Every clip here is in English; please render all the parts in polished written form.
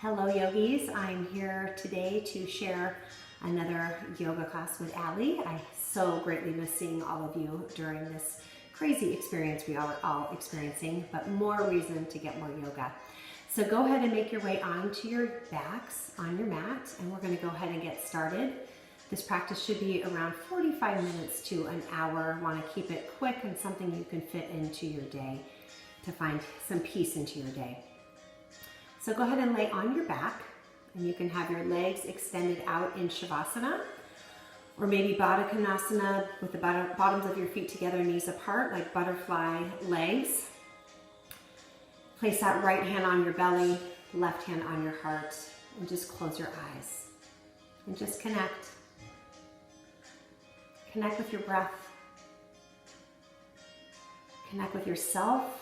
Hello yogis, I'm here today to share another yoga class with Allie. I so greatly miss seeing all of you during this crazy experience we are all experiencing, but more reason to get more yoga. So go ahead and make your way onto your backs on your mat, and we're going to go ahead and get started. This practice should be around 45 minutes to an hour. Want to keep it quick and something you can fit into your day to find some peace into your day. So go ahead and lay on your back, and you can have your legs extended out in Shavasana, or maybe Baddha Konasana with the bottoms of your feet together, knees apart, like butterfly legs. Place that right hand on your belly, left hand on your heart, and just close your eyes. And just connect. Connect with your breath. Connect with yourself.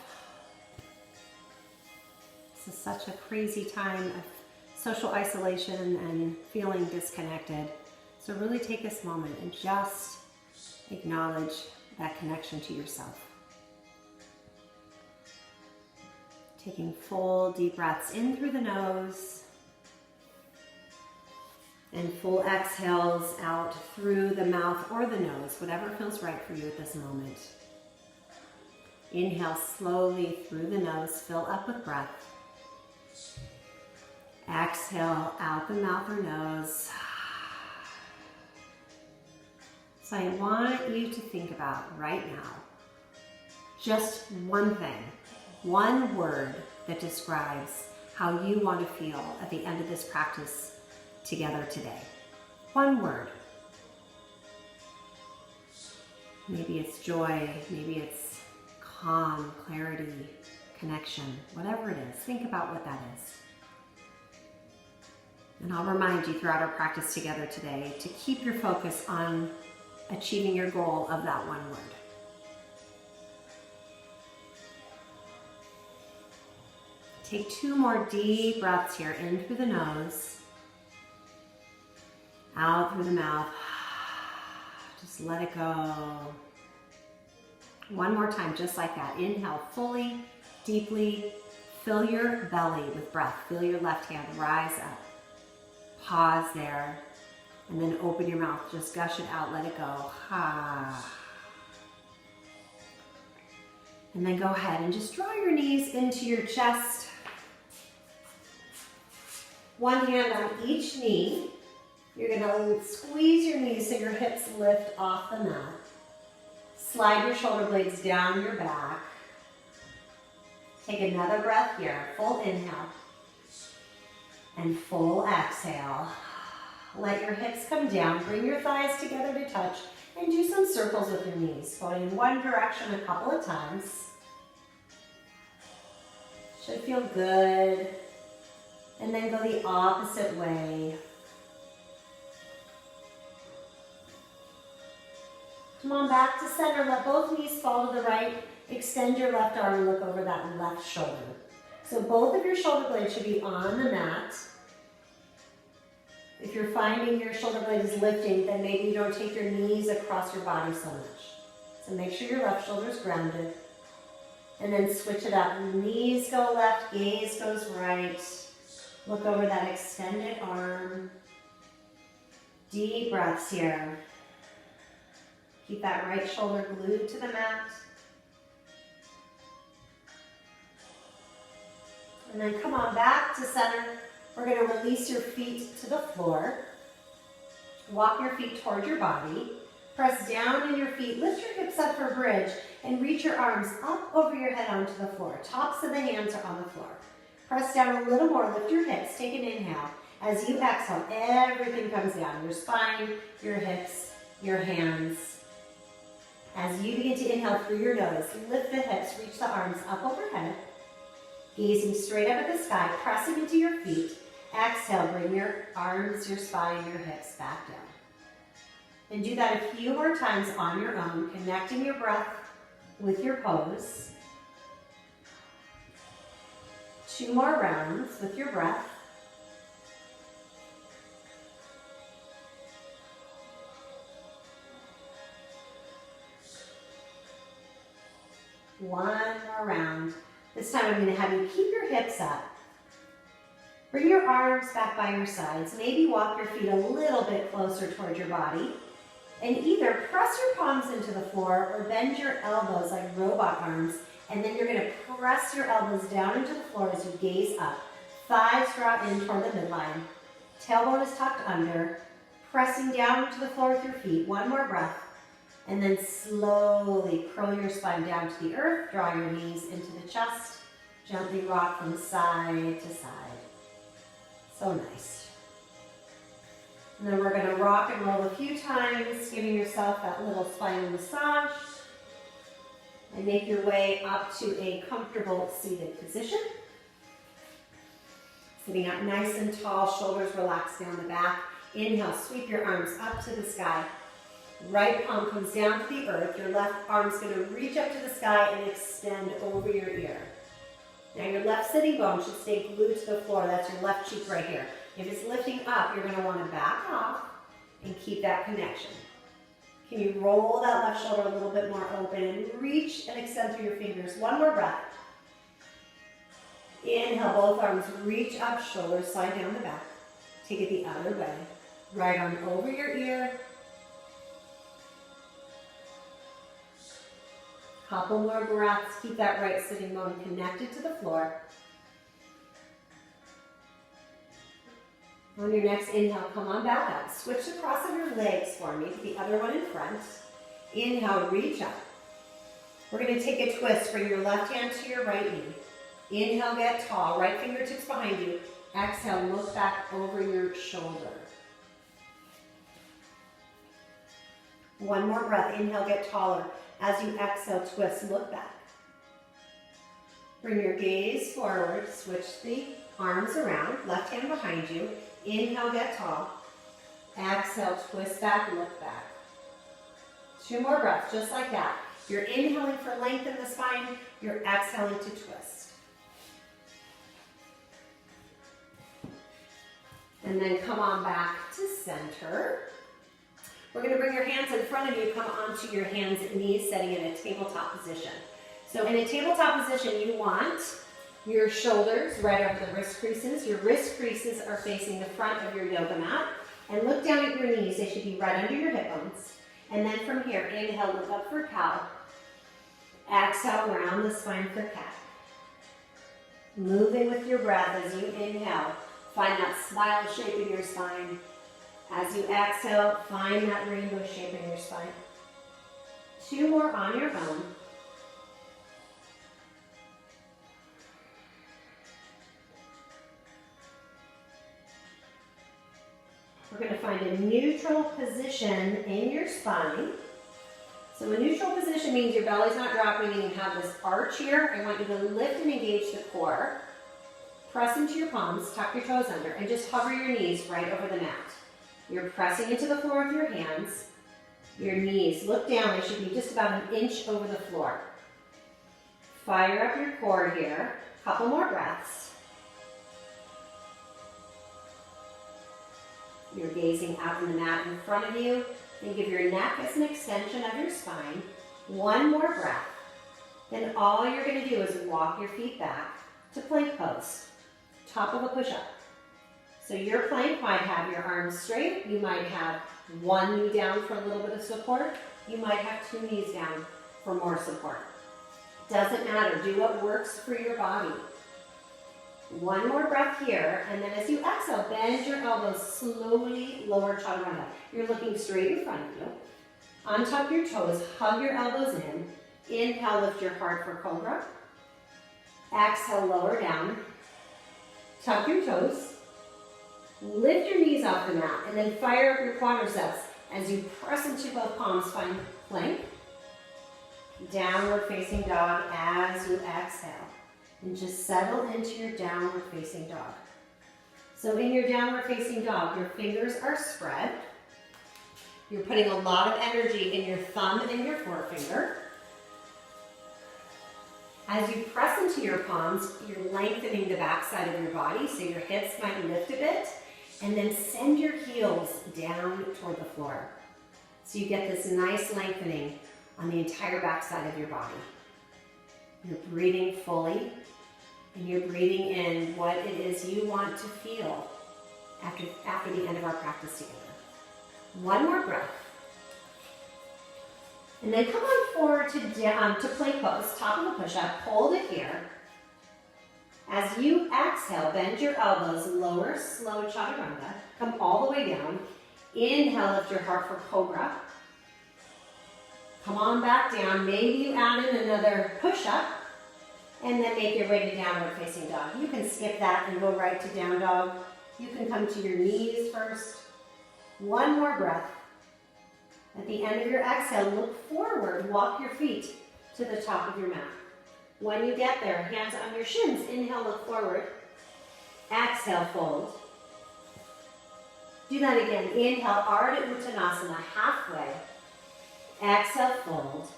This is such a crazy time of social isolation and feeling disconnected. So really take this moment and just acknowledge that connection to yourself. Taking full deep breaths in through the nose and full exhales out through the mouth or the nose, whatever feels right for you at this moment. Inhale slowly through the nose, fill up with breath. Exhale out the mouth or nose. So I want you to think about right now just one thing, one word that describes how you want to feel at the end of this practice together today. One word. Maybe it's joy, maybe it's calm, clarity, connection, whatever it is. Think about what that is. And I'll remind you throughout our practice together today to keep your focus on achieving your goal of that one word. Take 2 more deep breaths here, in through the nose, out through the mouth. Just let it go. One more time, just like that. Inhale fully, deeply. Fill your belly with breath. Feel your left hand rise up. Pause there, and then open your mouth. Just gush it out, let it go. Ha. And then go ahead and just draw your knees into your chest. One hand on each knee. You're gonna squeeze your knees so your hips lift off the mat. Slide your shoulder blades down your back. Take another breath here. Full inhale. And full exhale. Let your hips come down. Bring your thighs together to touch. And do some circles with your knees. Going in one direction a couple of times. Should feel good. And then go the opposite way. Come on back to center. Let both knees fall to the right. Extend your left arm and look over that left shoulder. So both of your shoulder blades should be on the mat. If you're finding your shoulder blade is lifting, then maybe you don't take your knees across your body so much. So make sure your left shoulder is grounded. And then switch it up. Knees go left, gaze goes right. Look over that extended arm. Deep breaths here. Keep that right shoulder glued to the mat. And then come on back to center. We're going to release your feet to the floor. Walk your feet toward your body. Press down in your feet. Lift your hips up for bridge and reach your arms up over your head onto the floor. Tops of the hands are on the floor. Press down a little more. Lift your hips. Take an inhale. As you exhale, everything comes down. Your spine, your hips, your hands. As you begin to inhale through your nose, lift the hips. Reach the arms up overhead. Gazing straight up at the sky, pressing into your feet. Exhale, bring your arms, your spine, your hips back down. And do that a few more times on your own, connecting your breath with your pose. 2 more rounds with your breath. One more round. This time I'm going to have you keep your hips up. Bring your arms back by your sides. Maybe walk your feet a little bit closer towards your body. And either press your palms into the floor or bend your elbows like robot arms. And then you're going to press your elbows down into the floor as you gaze up. Thighs draw in toward the midline. Tailbone is tucked under. Pressing down into the floor with your feet. One more breath. And then slowly curl your spine down to the earth. Draw your knees into the chest. Gently rock from side to side. So nice. And then we're going to rock and roll a few times, giving yourself that little spinal massage. And make your way up to a comfortable seated position. Sitting up nice and tall, shoulders relaxed down the back. Inhale, sweep your arms up to the sky. Right palm comes down to the earth. Your left arm's going to reach up to the sky and extend over your ear. Now your left sitting bone should stay glued to the floor. That's your left cheek right here. If it's lifting up, you're going to want to back off and keep that connection. Can you roll that left shoulder a little bit more open and reach and extend through your fingers? One more breath. Inhale, both arms reach up, shoulders slide down the back. Take it the other way. Right arm over your ear. Couple more breaths. Keep that right sitting bone connected to the floor. On your next inhale, come on back up. Switch the cross of your legs for me to the other one in front. Inhale, reach up. We're going to take a twist. Bring your left hand to your right knee. Inhale, get tall. Right fingertips behind you. Exhale, look back over your shoulder. One more breath. Inhale, get taller. As you exhale, twist, look back. Bring your gaze forward. Switch the arms around. Left hand behind you. Inhale, get tall. Exhale, twist back, look back. Two more breaths, just like that. You're inhaling for length in the spine. You're exhaling to twist. And then come on back to center. We're going to bring your hands in front of you. Come onto your hands and knees, setting in a tabletop position. So in a tabletop position, you want your shoulders right over the wrist creases. Your wrist creases are facing the front of your yoga mat. And look down at your knees. They should be right under your hip bones. And then from here, inhale, look up for cow. Exhale, round the spine for cat. Moving with your breath as you inhale. Find that smile shape in your spine. As you exhale, find that rainbow shape in your spine. Two more on your own. We're going to find a neutral position in your spine. So a neutral position means your belly's not dropping and you have this arch here. I want you to lift and engage the core. Press into your palms, tuck your toes under, and just hover your knees right over the mat. You're pressing into the floor with your hands. Your knees look down. They should be just about an inch over the floor. Fire up your core here. Couple more breaths. You're gazing out on the mat in front of you. Think of your neck as an extension of your spine. One more breath. Then all you're going to do is walk your feet back to plank pose. Top of a push-up. So your plank might have your arms straight. You might have one knee down for a little bit of support. You might have two knees down for more support. Doesn't matter. Do what works for your body. One more breath here, and then as you exhale, bend your elbows slowly, lower chaturanga. You're looking straight in front of you. Untuck your toes, hug your elbows in. Inhale, lift your heart for cobra. Exhale, lower down. Tuck your toes. Lift your knees off the mat, and then fire up your quadriceps as you press into both palms, find plank. Downward facing dog as you exhale. And just settle into your downward facing dog. So in your downward facing dog, your fingers are spread. You're putting a lot of energy in your thumb and your forefinger. As you press into your palms, you're lengthening the back side of your body, so your hips might lift a bit, and then send your heels down toward the floor. So you get this nice lengthening on the entire back side of your body. You're breathing fully. And you're breathing in what it is you want to feel after the end of our practice together. One more breath. And then come on forward to plank pose, top of the push-up. Hold it here. As you exhale, bend your elbows, lower, slow chaturanga. Come all the way down. Inhale, lift your heart for cobra. Come on back down. Maybe you add in another push-up. And then make your way to downward facing dog. You can skip that and go right to down dog. You can come to your knees first. One more breath. At the end of your exhale, look forward. Walk your feet to the top of your mat. When you get there, hands on your shins. Inhale, look forward. Exhale, fold. Do that again. Inhale, Ardha Uttanasana, halfway. Exhale, fold.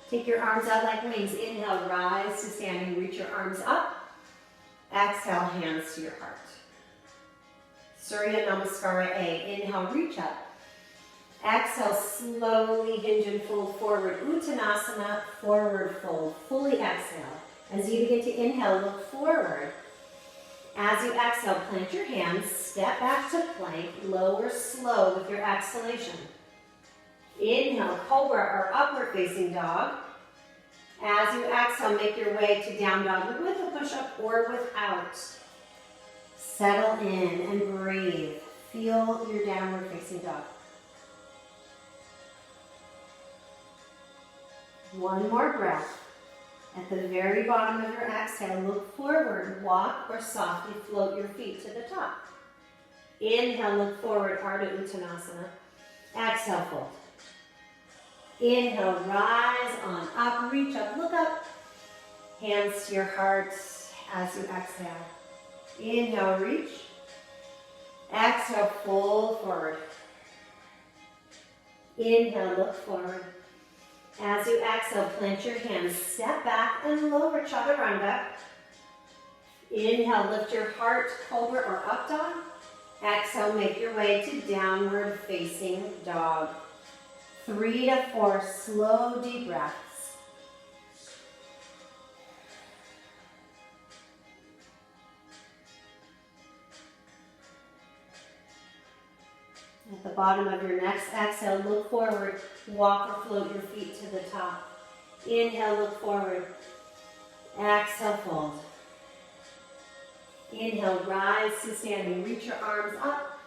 Take your arms out like wings. Inhale, rise to standing. Reach your arms up. Exhale, hands to your heart. Surya Namaskara A. Inhale, reach up. Exhale, slowly hinge and fold forward. Uttanasana, forward fold. Fully exhale. As you begin to inhale, look forward. As you exhale, plant your hands. Step back to plank. Lower slow with your exhalation. Inhale, cobra or upward facing dog. As you exhale, make your way to down dog with a push-up or without. Settle in and breathe. Feel your downward facing dog. One more breath. At the very bottom of your exhale, look forward, walk or softly float your feet to the top. Inhale, look forward, Ardha Uttanasana. Exhale, fold. Inhale, rise on up, reach up, look up. Hands to your heart as you exhale. Inhale, reach. Exhale, fold forward. Inhale, look forward. As you exhale, plant your hands, step back and lower chaturanga. Inhale, lift your heart, cobra or up dog. Exhale, make your way to downward facing dog. 3 to 4 slow, deep breaths. At the bottom of your next exhale, look forward, walk or float your feet to the top. Inhale, look forward. Exhale, fold. Inhale, rise to standing, reach your arms up.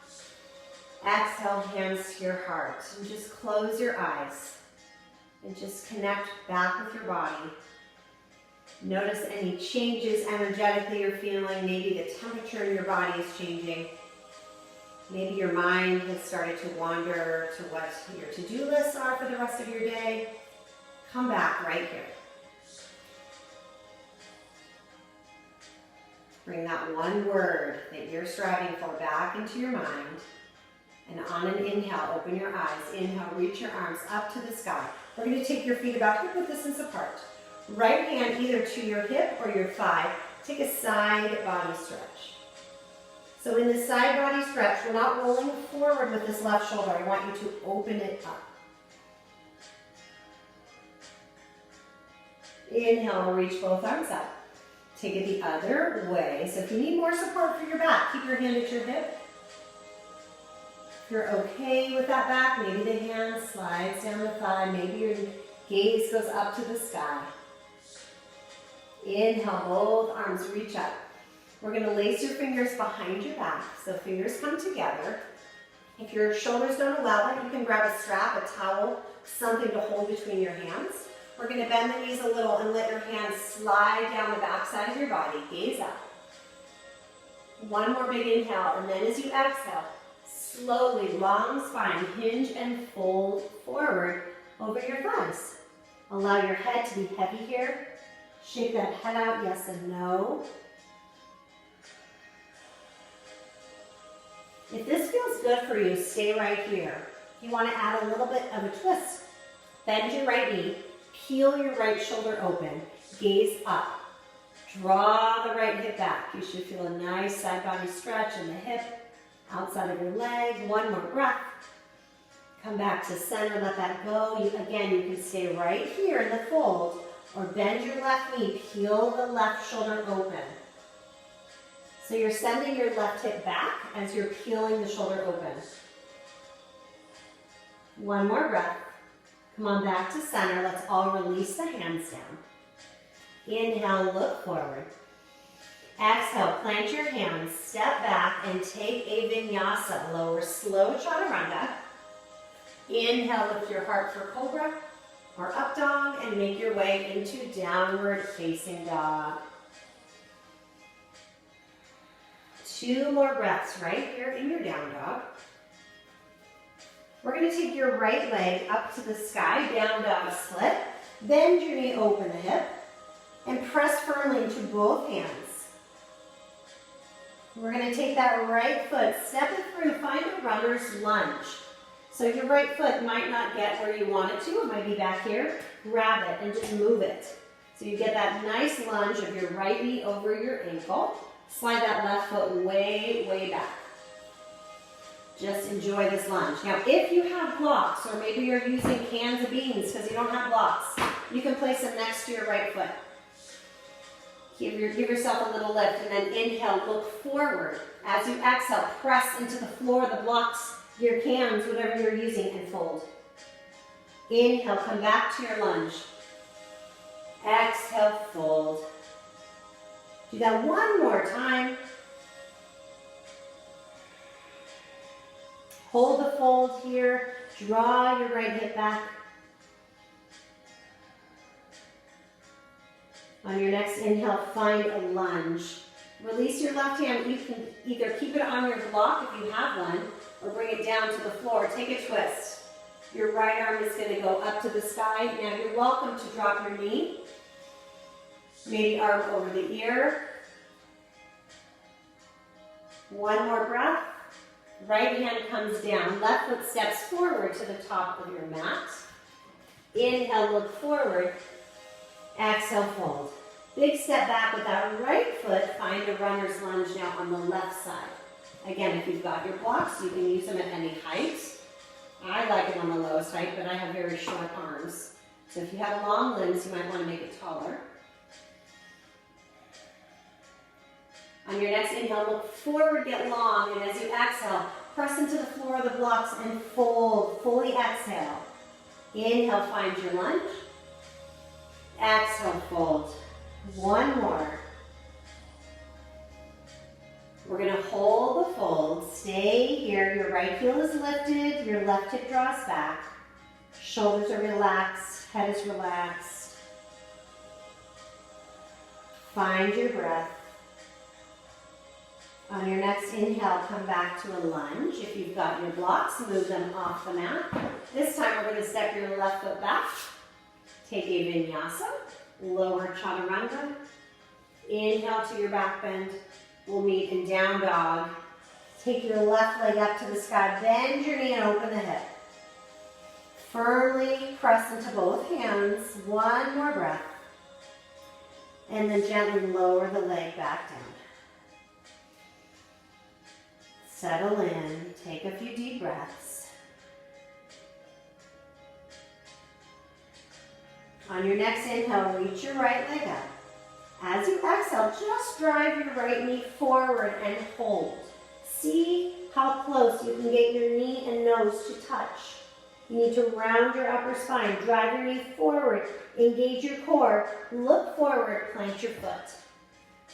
Exhale, hands to your heart. And just close your eyes. And just connect back with your body. Notice any changes energetically you're feeling. Maybe the temperature in your body is changing. Maybe your mind has started to wander to what your to-do lists are for the rest of your day. Come back right here. Bring that one word that you're striving for back into your mind. And on an inhale, open your eyes. Inhale, reach your arms up to the sky. We're going to take your feet about hip width distance apart. Right hand either to your hip or your thigh. Take a side body stretch. So in this side body stretch, we're not rolling forward with this left shoulder. I want you to open it up. Inhale, reach both arms up. Take it the other way. So if you need more support for your back, keep your hand at your hip. If you're okay with that back, maybe the hand slides down the thigh. Maybe your gaze goes up to the sky. Inhale, both arms reach up. We're going to lace your fingers behind your back. So fingers come together. If your shoulders don't allow that, you can grab a strap, a towel, something to hold between your hands. We're going to bend the knees a little and let your hands slide down the back side of your body. Gaze up. One more big inhale, and then as you exhale, slowly, long spine, hinge and fold forward over your thumbs. Allow your head to be heavy here. Shake that head out, yes and no. If this feels good for you, stay right here. You want to add a little bit of a twist. Bend your right knee, peel your right shoulder open, gaze up. Draw the right hip back. You should feel a nice side body stretch in the hip, outside of your leg. One more breath. Come back to center, let that go. Again, you can stay right here in the fold, or bend your left knee, peel the left shoulder open. So you're sending your left hip back as you're peeling the shoulder open. One more breath. Come on back to center. Let's all release the hands down. Inhale, look forward. Exhale, plant your hands, step back and take a vinyasa, lower slow chaturanga. Inhale, lift your heart for cobra or up dog and make your way into downward facing dog. 2 more breaths right here in your down dog. We're going to take your right leg up to the sky, down dog split. Bend your knee, open the hip, and press firmly into both hands. We're going to take that right foot, step it through, find a runner's lunge. So your right foot might not get where you want it to, it might be back here. Grab it and just move it. So you get that nice lunge of your right knee over your ankle. Slide that left foot way, way back. Just enjoy this lunge. Now, if you have blocks, or maybe you're using cans of beans because you don't have blocks, you can place them next to your right foot. Give yourself a little lift, and then inhale, look forward. As you exhale, press into the floor, the blocks, your cans, whatever you're using, and fold. Inhale, come back to your lunge. Exhale, fold. Do that one more time. Hold the fold here. Draw your right hip back. On your next inhale, find a lunge. Release your left hand. You can either keep it on your block if you have one, or bring it down to the floor. Take a twist. Your right arm is going to go up to the sky. Now you're welcome to drop your knee. Maybe arm over the ear. One more breath. Right hand comes down. Left foot steps forward to the top of your mat. Inhale, look forward. Exhale, fold. Big step back with that right foot. Find a runner's lunge now on the left side. Again, if you've got your blocks, you can use them at any height. I like it on the lowest height, but I have very short arms. So if you have long limbs, you might want to make it taller. On your next inhale, look forward, get long, and as you exhale, press into the floor of the blocks and fold. Fully exhale. Inhale, find your lunge. Exhale, fold. One more. We're going to hold the fold. Stay here. Your right heel is lifted. Your left hip draws back. Shoulders are relaxed. Head is relaxed. Find your breath. On your next inhale, come back to a lunge. If you've got your blocks, move them off the mat. This time we're going to step your left foot back. Take a vinyasa. Lower chaturanga. Inhale to your back bend. We'll meet in down dog. Take your left leg up to the sky. Bend your knee and open the hip. Firmly press into both hands. One more breath. And then gently lower the leg back down. Settle in. Take a few deep breaths. On your next inhale, reach your right leg up. As you exhale, just drive your right knee forward and hold. See how close you can get your knee and nose to touch. You need to round your upper spine, drive your knee forward, engage your core, look forward, plant your foot.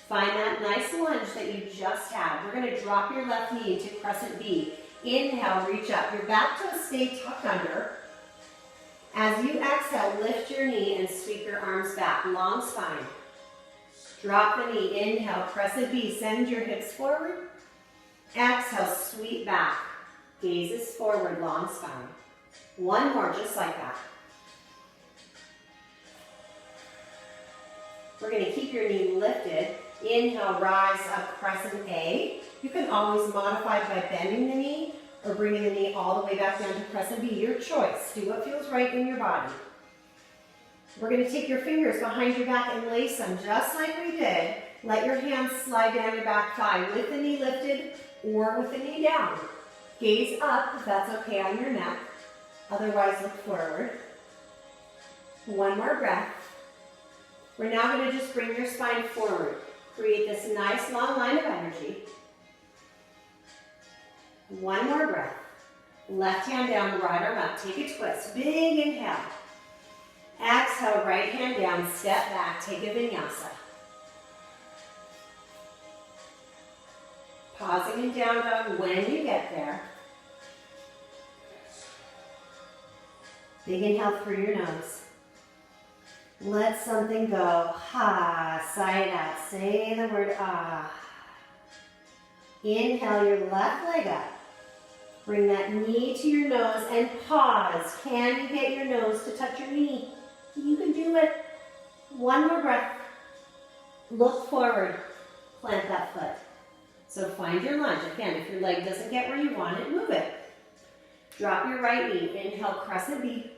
Find that nice lunge that you just had. We're going to drop your left knee into crescent B. Inhale, reach up. Your back toes stay tucked under. As you exhale, lift your knee and sweep your arms back, long spine. Drop the knee, inhale, crescent B, send your hips forward. Exhale, sweep back, gazes forward, long spine. One more, just like that. We're going to keep your knee lifted. Inhale, rise up, crescent A. You can always modify by bending the knee or bringing the knee all the way back down to crescent B. Your choice. Do what feels right in your body. We're going to take your fingers behind your back and lace them just like we did. Let your hands slide down your back thigh with the knee lifted or with the knee down. Gaze up if that's okay on your neck. Otherwise, look forward. One more breath. We're now going to just bring your spine forward. Create this nice long line of energy. One more breath. Left hand down, right arm up. Take a twist. Big inhale. Exhale, right hand down, step back, take a vinyasa. Pausing in down dog when you get there. Big inhale through your nose. Let something go. Ha, sigh it out. Say the word ah. Inhale your left leg up. Bring that knee to your nose and pause. Can you get your nose to touch your knee? You can do it. One more breath. Look forward. Plant that foot. So find your lunge. Again, if your leg doesn't get where you want it, move it. Drop your right knee. Inhale, crescent B.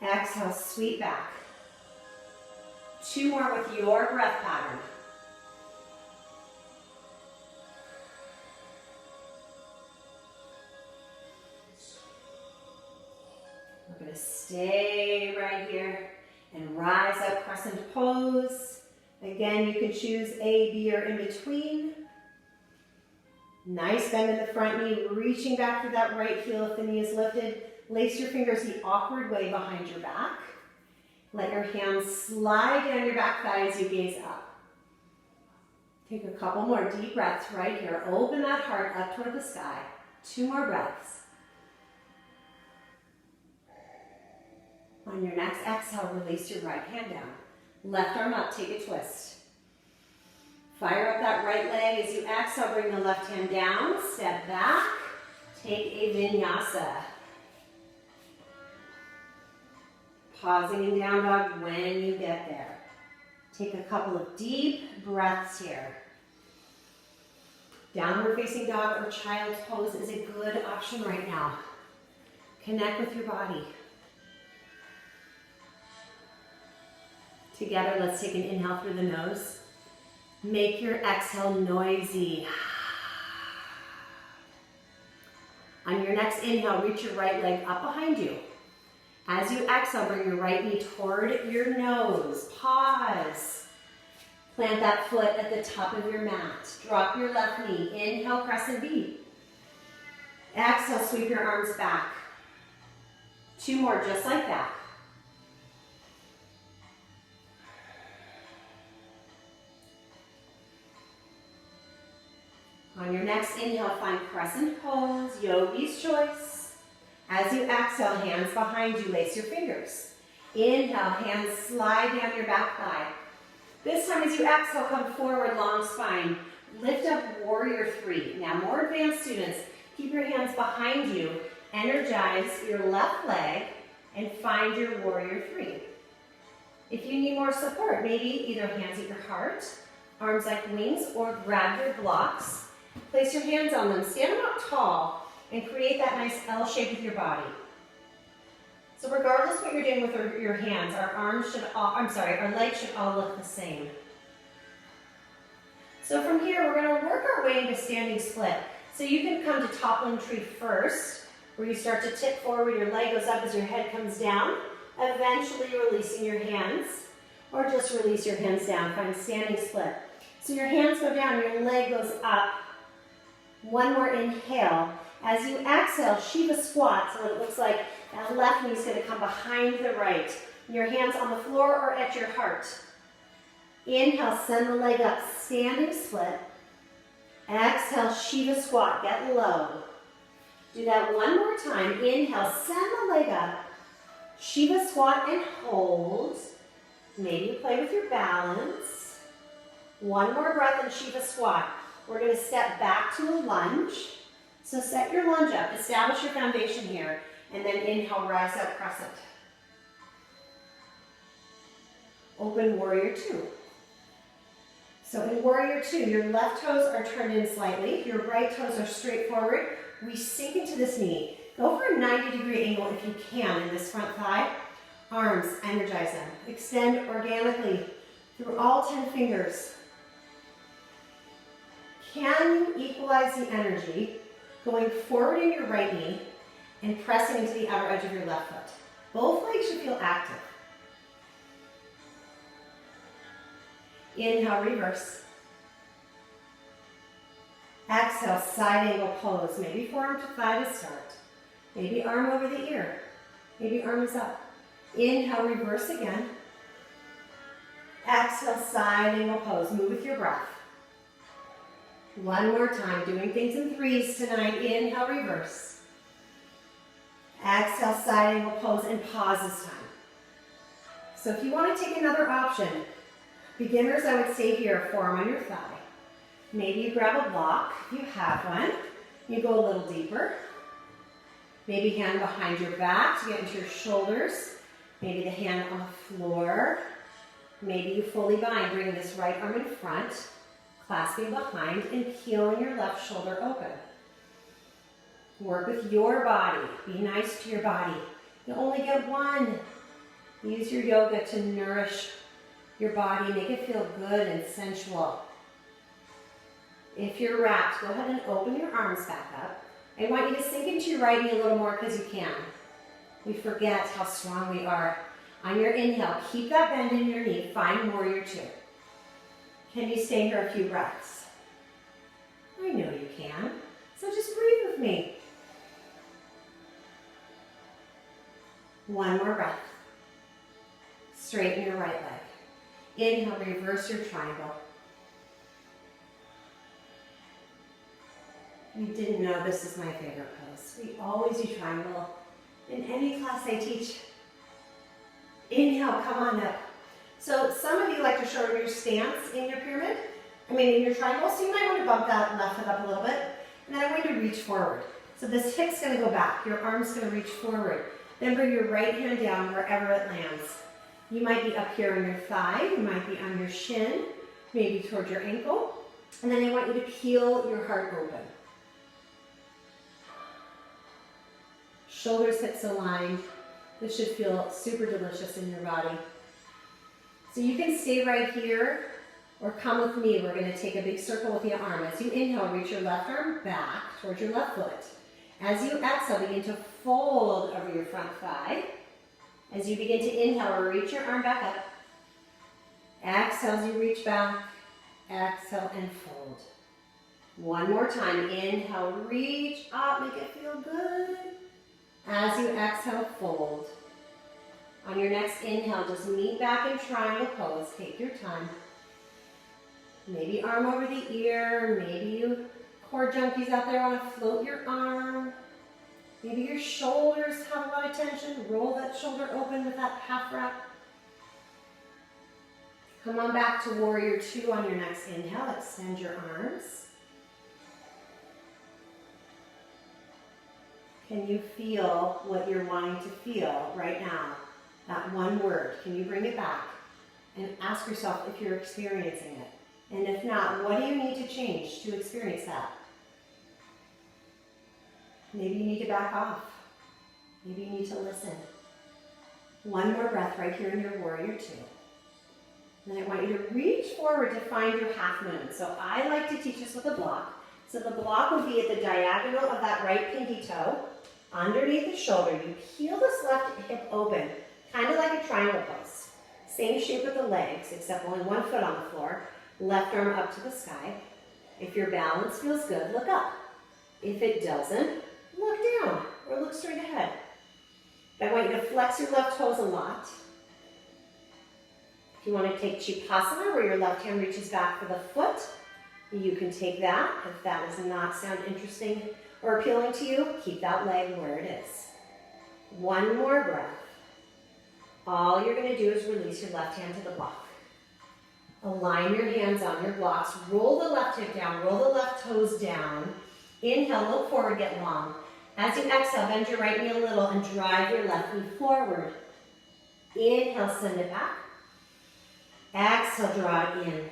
Exhale, sweep back. Two more with your breath pattern. We're going to stay right here and rise up, crescent pose. Again, you can choose A, B, or in between. Nice bend in the front knee, reaching back for that right heel if the knee is lifted. Lace your fingers the awkward way behind your back. Let your hands slide down your back thigh as you gaze up. Take a couple more deep breaths right here. Open that heart up toward the sky. Two more breaths. On your next exhale, release your right hand down. Left arm up, take a twist. Fire up that right leg as you exhale, bring the left hand down, step back, take a vinyasa. Pausing in down dog when you get there. Take a couple of deep breaths here. Downward facing dog or child's pose is a good option right now. Connect with your body. Together, let's take an inhale through the nose. Make your exhale noisy. On your next inhale, reach your right leg up behind you. As you exhale, bring your right knee toward your nose. Pause. Plant that foot at the top of your mat. Drop your left knee. Inhale, crescent B. Exhale, sweep your arms back. Two more, just like that. On your next inhale, find crescent pose, yogi's choice. As you exhale, hands behind you, lace your fingers. Inhale, hands slide down your back thigh. This time as you exhale, come forward, long spine. Lift up warrior three. Now more advanced students, keep your hands behind you. Energize your left leg and find your warrior three. If you need more support, maybe either hands at your heart, arms like wings, or grab your blocks. Place your hands on them, stand them up tall, and create that nice L shape with your body. So regardless what you're doing with your hands, our legs should all look the same. So from here, we're gonna work our way into standing split. So you can come to toppling tree first, where you start to tip forward, your leg goes up as your head comes down, eventually releasing your hands, or just release your hands down, find standing split. So your hands go down, your leg goes up. One more inhale. As you exhale, Shiva squat, so it looks like that left knee is going to come behind the right. Your hands on the floor or at your heart. Inhale, send the leg up, standing split. Exhale, Shiva squat, get low. Do that one more time. Inhale, send the leg up. Shiva squat and hold. Maybe you play with your balance. One more breath in Shiva squat. We're going to step back to a lunge. So set your lunge up, establish your foundation here, and then inhale, rise up, crescent. Open warrior two. So in warrior two, your left toes are turned in slightly, your right toes are straight forward. We sink into this knee. Go for a 90-degree angle if you can in this front thigh. Arms, energize them. Extend organically through all 10 fingers. Can you equalize the energy going forward in your right knee and pressing into the outer edge of your left foot? Both legs should feel active. Inhale, reverse. Exhale, side angle pose. Maybe forearm to thigh to start. Maybe arm over the ear. Maybe arm is up. Inhale, reverse again. Exhale, side angle pose. Move with your breath. One more time, doing things in threes tonight. Inhale, reverse. Exhale, side angle pose, and pause this time. So if you want to take another option, beginners, I would say here, forearm on your thigh. Maybe you grab a block, if you have one. You go a little deeper. Maybe hand behind your back to get into your shoulders. Maybe the hand on the floor. Maybe you fully bind, bring this right arm in front, clasping behind and peeling your left shoulder open. Work with your body. Be nice to your body. You only get one. Use your yoga to nourish your body. Make it feel good and sensual. If you're wrapped, go ahead and open your arms back up. I want you to sink into your right knee a little more because you can. We forget how strong we are. On your inhale, keep that bend in your knee. Find warrior two. Can you stay here a few breaths? I know you can. So just breathe with me. One more breath. Straighten your right leg. Inhale, reverse your triangle. You didn't know this is my favorite pose. We always do triangle in any class I teach. Inhale, come on up. So some of you like to shorten your stance in your pyramid, in your triangle, so you might want to bump that left foot up a little bit. And then I'm going to reach forward. So this hip's going to go back, your arm's going to reach forward. Then bring your right hand down wherever it lands. You might be up here on your thigh, you might be on your shin, maybe toward your ankle. And then I want you to peel your heart open. Shoulders, hips aligned. This should feel super delicious in your body. So you can stay right here or come with me. We're going to take a big circle with your arm. As you inhale, reach your left arm back towards your left foot. As you exhale, begin to fold over your front thigh. As you begin to inhale, reach your arm back up. Exhale as you reach back. Exhale and fold. One more time. Inhale, reach up, make it feel good. As you exhale, fold. On your next inhale, just meet back in triangle pose. Take your time. Maybe arm over the ear. Maybe you core junkies out there want to float your arm. Maybe your shoulders have a lot of tension. Roll that shoulder open with that half wrap. Come on back to warrior two on your next inhale. Extend your arms. Can you feel what you're wanting to feel right now? That one word. Can you bring it back? And ask yourself if you're experiencing it. And if not, what do you need to change to experience that? Maybe you need to back off. Maybe you need to listen. One more breath right here in your warrior two. Then I want you to reach forward to find your half moon. So I like to teach this with a block. So the block would be at the diagonal of that right pinky toe. Underneath the shoulder, you peel this left hip open, kind of like a triangle pose. Same shape with the legs, except only one foot on the floor. Left arm up to the sky. If your balance feels good, look up. If it doesn't, look down or look straight ahead. I want you to flex your left toes a lot. If you want to take Chipasana, where your left hand reaches back for the foot, you can take that. If that does not sound interesting or appealing to you, keep that leg where it is. One more breath. All you're going to do is release your left hand to the block. Align your hands on your blocks. Roll the left hip down. Roll the left toes down. Inhale, look forward, get long. As you exhale, bend your right knee a little and drive your left knee forward. Inhale, send it back. Exhale, draw it in.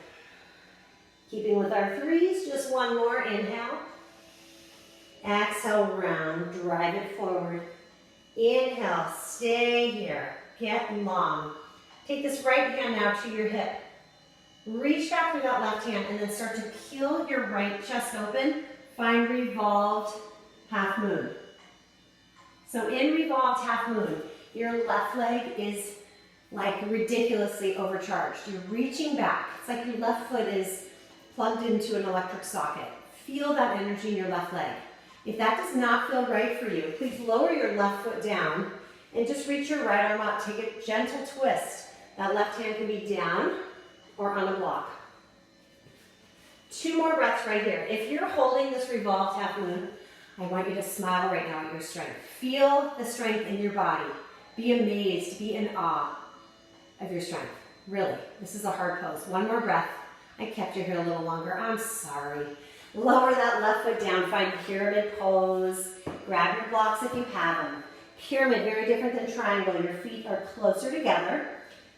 Keeping with our threes, just one more. Inhale. Exhale, round, drive it forward. Inhale, stay here, get long. Take this right hand now to your hip. Reach back through that left hand and then start to peel your right chest open. Find revolved half moon. So in revolved half moon, your left leg is like ridiculously overcharged. You're reaching back. It's like your left foot is plugged into an electric socket. Feel that energy in your left leg. If that does not feel right for you, please lower your left foot down and just reach your right arm up. Take a gentle twist. That left hand can be down or on a block. 2 more breaths right here. If you're holding this revolved half moon, I want you to smile right now at your strength. Feel the strength in your body. Be amazed, be in awe of your strength. Really, this is a hard pose. 1 more breath. I kept you here a little longer. I'm sorry. Lower that left foot down. Find pyramid pose. Grab your blocks if you have them. Pyramid, very different than triangle. Your feet are closer together.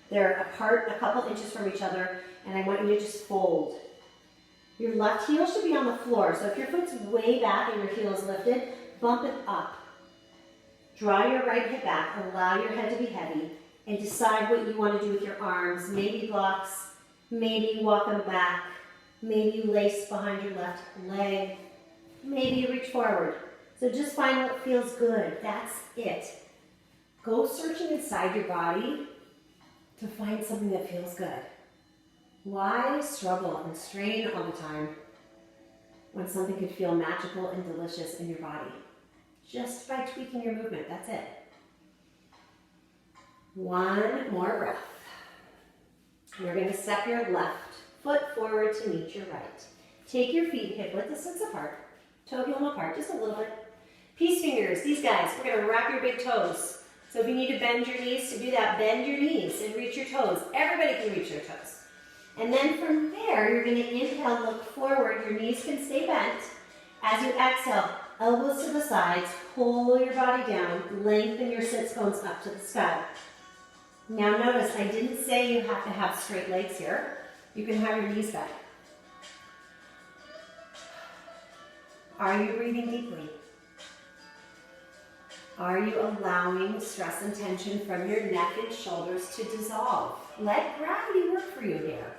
They're apart a couple inches from each other, and I want you to just fold. Your left heel should be on the floor, so if your foot's way back and your heel is lifted, bump it up. Draw your right hip back, allow your head to be heavy, and decide what you want to do with your arms. Maybe blocks, maybe walk them back, maybe lace behind your left leg, maybe you reach forward. So just find what feels good. That's it. Go searching inside your body to find something that feels good. Why struggle and strain all the time when something could feel magical and delicious in your body? Just by tweaking your movement, that's it. 1 more breath. You're going to step your left foot forward to meet your right. Take your feet hip-width distance apart, toe-heel apart, just a little bit. Peace fingers, these guys, we're going to wrap your big toes. So if you need to bend your knees, to do that, bend your knees and reach your toes. Everybody can reach their toes. And then from there, you're going to inhale, look forward. Your knees can stay bent. As you exhale, elbows to the sides, pull your body down, lengthen your sits bones up to the sky. Now notice, I didn't say you have to have straight legs here. You can have your knees bent. Are you breathing deeply? Are you allowing stress and tension from your neck and shoulders to dissolve? Let gravity work for you here.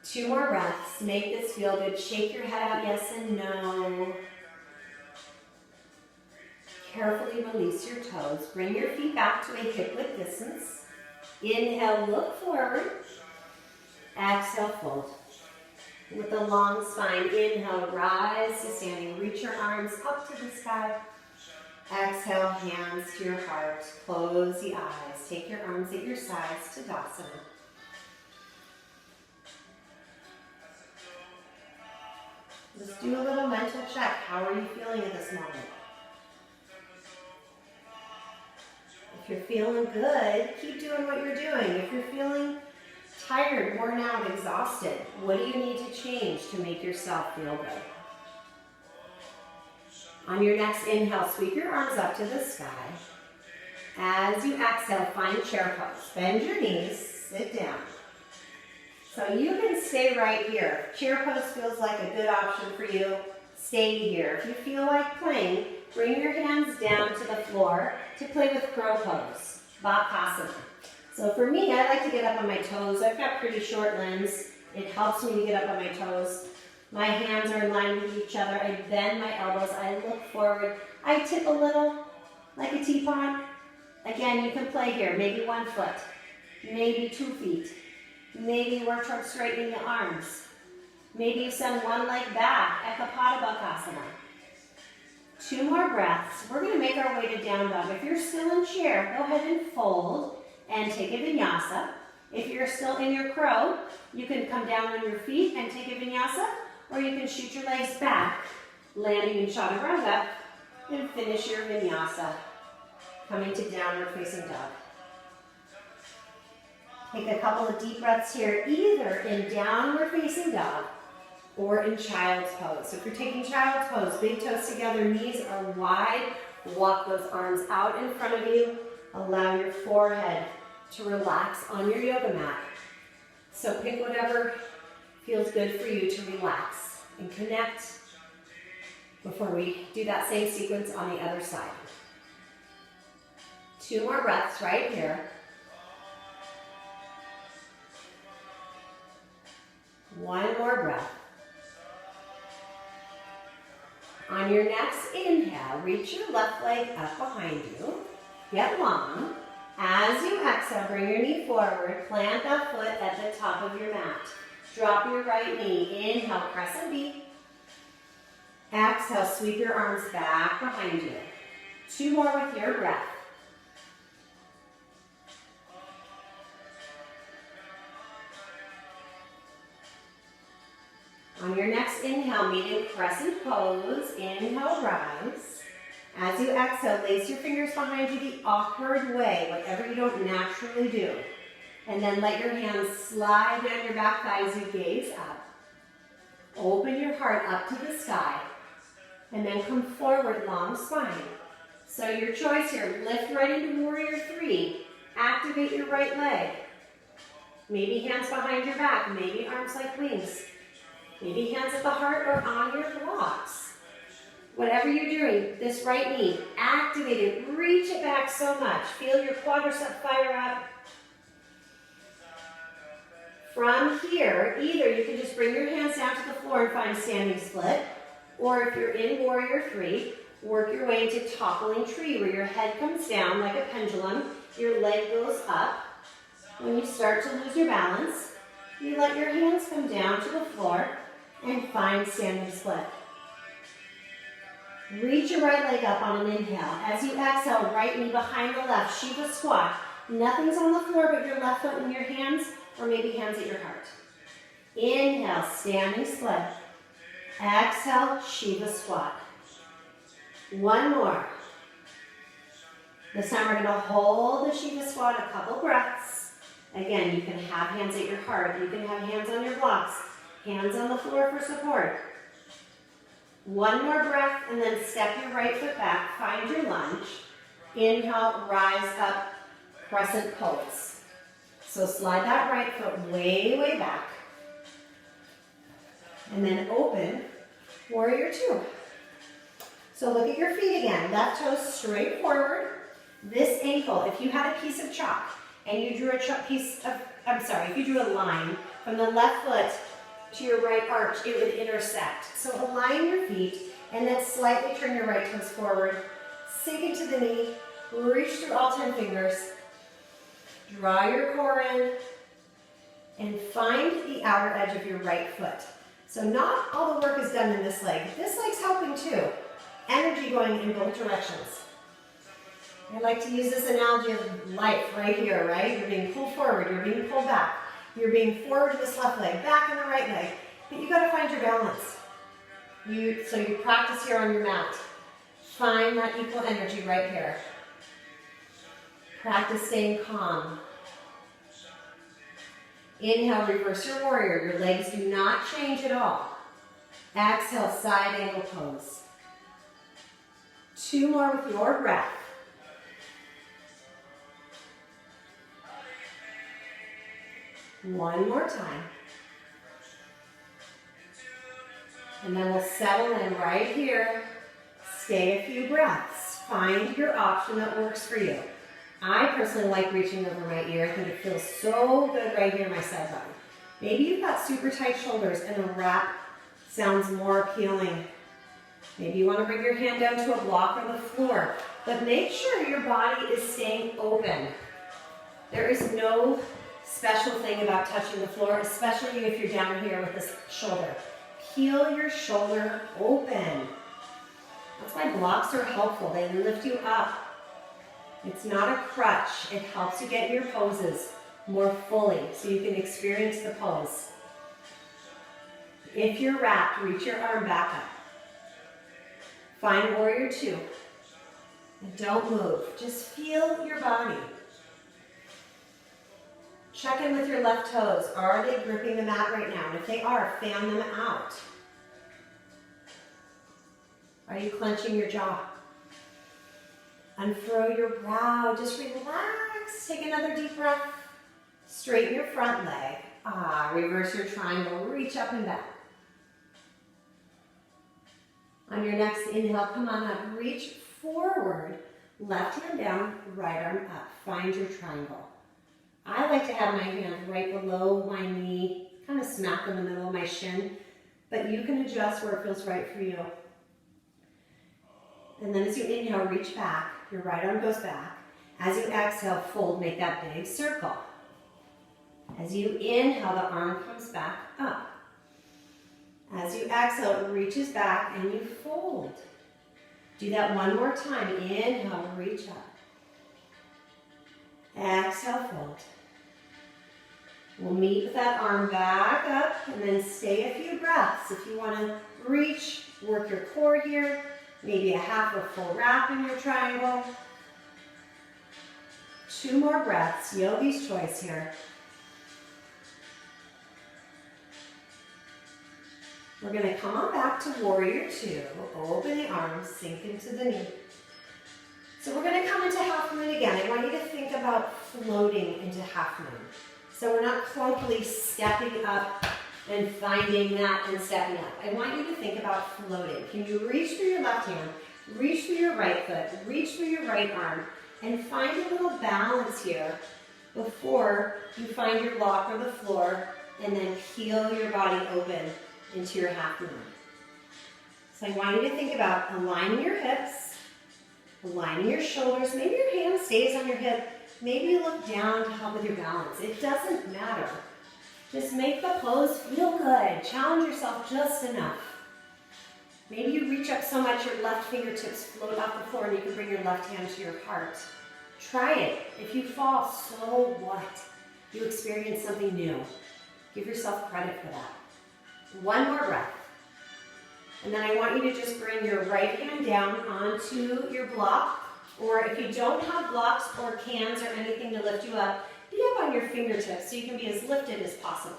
2 more breaths. Make this feel good. Shake your head out, yes and no. Carefully release your toes. Bring your feet back to a hip-width distance. Inhale, look forward. Exhale, fold. With a long spine, inhale, rise to standing. Reach your arms up to the sky. Exhale, hands to your heart. Close the eyes. Take your arms at your sides to Tadasana. Just do a little mental check. How are you feeling at this moment? If you're feeling good, keep doing what you're doing. If you're feeling tired, worn out, exhausted, what do you need to change to make yourself feel good? On your next inhale, sweep your arms up to the sky. As you exhale, find chair pose. Bend your knees, sit down. So you can stay right here. Chair pose feels like a good option for you. Stay here. If you feel like playing, bring your hands down to the floor to play with crow pose, Bakasana. So for me, I like to get up on my toes. I've got pretty short limbs. It helps me to get up on my toes. My hands are in line with each other. I bend my elbows. I look forward. I tip a little like a teapot. Again, you can play here. Maybe 1 foot, maybe 2 feet. Maybe work towards straightening the arms. Maybe you send 1 leg back, Ekapada Bakasana. 2 more breaths. We're going to make our way to down dog. If you're still in chair, go ahead and fold and take a vinyasa. If you're still in your crow, you can come down on your feet and take a vinyasa, or you can shoot your legs back, landing in chaturanga, and finish your vinyasa, coming to downward facing dog. Take a couple of deep breaths here, either in downward facing dog or in child's pose. So if you're taking child's pose, big toes together, knees are wide, walk those arms out in front of you, allow your forehead to relax on your yoga mat. So pick whatever feels good for you to relax and connect before we do that same sequence on the other side. 2 more breaths right here. 1 more breath. On your next inhale, reach your left leg up behind you. Get long. As you exhale, bring your knee forward, plant that foot at the top of your mat. Drop your right knee, inhale, crescent B. Exhale, sweep your arms back behind you. 2 more with your breath. On your next inhale, meet in crescent pose. Inhale, rise. As you exhale, lace your fingers behind you the awkward way, whatever you don't naturally do. And then let your hands slide down your back thigh as you gaze up. Open your heart up to the sky. And then come forward, long spine. So your choice here, lift right into warrior 3. Activate your right leg. Maybe hands behind your back, maybe arms like wings. Maybe hands at the heart or on your blocks. Whatever you're doing, this right knee, activate it, reach it back so much. Feel your quadricep fire up. From here, either you can just bring your hands down to the floor and find standing split, or if you're in warrior 3, work your way into toppling tree where your head comes down like a pendulum, your leg goes up. When you start to lose your balance, you let your hands come down to the floor and find standing split. Reach your right leg up on an inhale. As you exhale, right knee behind the left, Shiva squat. Nothing's on the floor but your left foot in your hands, or maybe hands at your heart. Inhale, standing split. Exhale, Shiva squat. 1 more. This time we're going to hold the Shiva squat a couple breaths. Again, you can have hands at your heart. You can have hands on your blocks. Hands on the floor for support. 1 more breath, and then step your right foot back. Find your lunge. Inhale, rise up, crescent pose. So slide that right foot way, way back. And then open, warrior 2. So look at your feet again. Left toe straight forward. This ankle, if you had a piece of chalk and you drew if you drew a line from the left foot to your right arch, it would intersect. So align your feet and then slightly turn your right toes forward. Sink into the knee, reach through all 10 fingers. Draw your core in and find the outer edge of your right foot. So not all the work is done in this leg. This leg's helping too. Energy going in both directions. I like to use this analogy of life right here, right? You're being pulled forward, you're being pulled back. You're being forward to this left leg, back in the right leg. But you gotta find your balance. So you practice here on your mat. Find that equal energy right here. Practice staying calm. Inhale, reverse your warrior. Your legs do not change at all. Exhale, side angle pose. 2 more with your breath. One more time. And then we'll settle in right here. Stay a few breaths. Find your option that works for you. I personally like reaching over my ear. I think it feels so good right here in my side body. Maybe you've got super tight shoulders and a wrap sounds more appealing. Maybe you want to bring your hand down to a block or the floor, but make sure your body is staying open. There is no special thing about touching the floor, especially if you're down here with this shoulder. Peel your shoulder open. That's why blocks are helpful. They lift you up. It's not a crutch. It helps you get your poses more fully so you can experience the pose. If you're wrapped, reach your arm back up. Find warrior 2. And don't move. Just feel your body. Check in with your left toes. Are they gripping the mat right now? And if they are, fan them out. Are you clenching your jaw? Unfurl your brow. Just relax. Take another deep breath. Straighten your front leg. Reverse your triangle. Reach up and back. On your next inhale, come on up. Reach forward. Left hand down, right arm up. Find your triangle. I like to have my hand right below my knee, kind of smack in the middle of my shin, but you can adjust where it feels right for you. And then as you inhale, reach back. Your right arm goes back. As you exhale, fold, make that big circle. As you inhale, the arm comes back up. As you exhale, it reaches back and you fold. Do that one more time. Inhale, reach up. Exhale, fold. We'll meet with that arm back up and then stay a few breaths. If you want to reach, work your core here, maybe a half or full wrap in your triangle. 2 more breaths, yogi's choice here. We're going to come on back to warrior 2. Open the arms, sink into the knee. So we're going to come into half moon again. I want you to think about floating into half moon. So we're not clunkily stepping up and finding that and stepping up. I want you to think about floating. Can you reach through your left hand, reach through your right foot, reach through your right arm, and find a little balance here before you find your block or the floor, and then peel your body open into your half moon. So I want you to think about aligning your hips, aligning your shoulders. Maybe your hand stays on your hip. Maybe you look down to help with your balance. It doesn't matter. Just make the pose feel good. Challenge yourself just enough. Maybe you reach up so much your left fingertips float off the floor and you can bring your left hand to your heart. Try it. If you fall, so what? You experience something new. Give yourself credit for that. 1 more breath. And then I want you to just bring your right hand down onto your block, or if you don't have blocks or cans or anything to lift you up, be up on your fingertips so you can be as lifted as possible.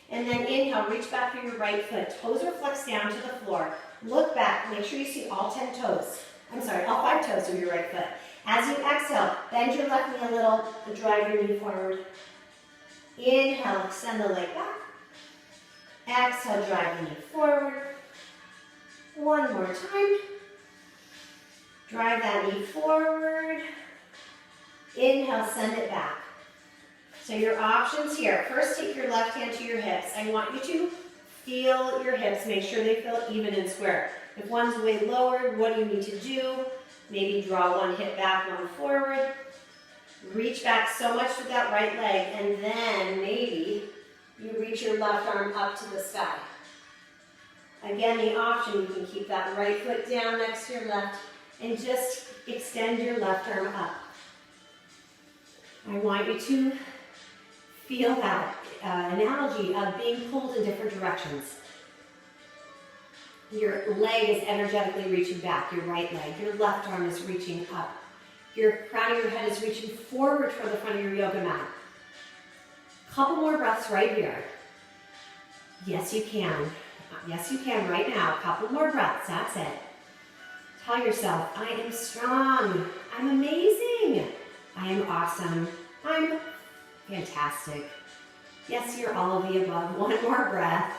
And then inhale, reach back through your right foot. Toes are flexed down to the floor. Look back, make sure you see all 5 toes of your right foot. As you exhale, bend your left knee a little and drive your knee forward. Inhale, extend the leg back. Exhale, drive the knee forward. 1 more time. Drive that knee forward. Inhale, send it back. So your options here. First, take your left hand to your hips. I want you to feel your hips. Make sure they feel even and square. If one's way lower, what do you need to do? Maybe draw one hip back, one forward. Reach back so much with that right leg, and then maybe you reach your left arm up to the sky. Again, the option, you can keep that right foot down next to your left and just extend your left arm up. I want you to feel that analogy of being pulled in different directions. Your leg is energetically reaching back, your right leg. Your left arm is reaching up. Your crown of your head is reaching forward toward the front of your yoga mat. Couple more breaths right here. Yes, you can. Yes, you can right now. Couple more breaths. That's it. Tell yourself, I am strong. I'm amazing. I am awesome. I'm fantastic. Yes, you're all of the above. 1 more breath.